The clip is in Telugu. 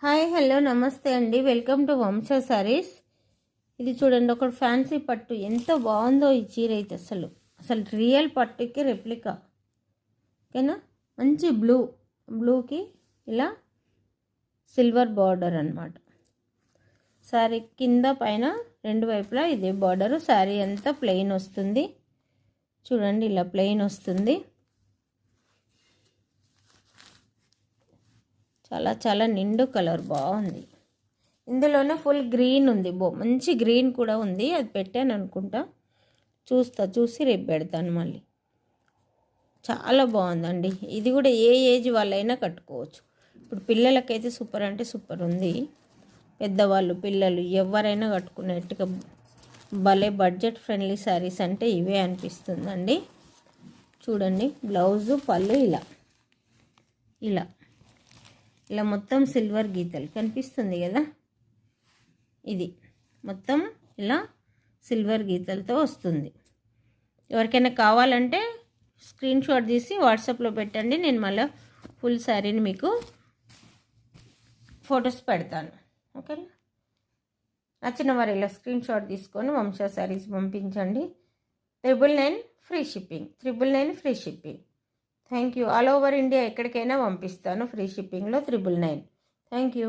హాయ్ హలో నమస్తే అండి, వెల్కమ్ టు వంశ సారీస్. ఇది చూడండి, ఒక ఫ్యాన్సీ పట్టు ఎంత బాగుందో ఈ చీర అయితే. అసలు రియల్ పట్టుకి రెప్లికా. ఓకేనా, మంచి బ్లూకి ఇలా సిల్వర్ బార్డర్ అన్నమాట. శారీ కింద పైన రెండు వైపులా ఇదే బార్డరు. శారీ అంతా ప్లెయిన్ వస్తుంది. చూడండి, ఇలా ప్లెయిన్ వస్తుంది. చాలా చాలా నిండు కలర్ బాగుంది. ఇందులోనే ఫుల్ గ్రీన్ ఉంది, మంచి గ్రీన్ కూడా ఉంది. అది పెట్టాను అనుకుంటా, చూసి రేపు పెడతాను మళ్ళీ. చాలా బాగుందండి. ఇది కూడా ఏ ఏజ్ వాళ్ళైనా కట్టుకోవచ్చు. ఇప్పుడు పిల్లలకైతే సూపర్ అంటే సూపర్ ఉంది. పెద్దవాళ్ళు పిల్లలు ఎవరైనా కట్టుకునేట్టుగా భలే బడ్జెట్ ఫ్రెండ్లీ శారీస్ అంటే ఇవే అనిపిస్తుందండి. చూడండి, బ్లౌజు పళ్ళు ఇలా ఇలా ఇలా మొత్తం సిల్వర్ గీతలు కనిపిస్తుంది కదా. ఇది మొత్తం ఇలా సిల్వర్ గీతలతో వస్తుంది. ఎవరికైనా కావాలంటే స్క్రీన్ షాట్ తీసి వాట్సాప్లో పెట్టండి. నేను మళ్ళీ ఫుల్ శారీని మీకు ఫొటోస్ పెడతాను. ఓకేనా, నచ్చిన వారు ఇలా స్క్రీన్ షాట్ తీసుకొని వంశ శారీస్ పంపించండి. 999 free shipping, 999 free shipping. Thank you. All over India ఎక్కడికైనా పంపిస్తాను ఫ్రీ షిప్పింగ్లో 999. Thank you.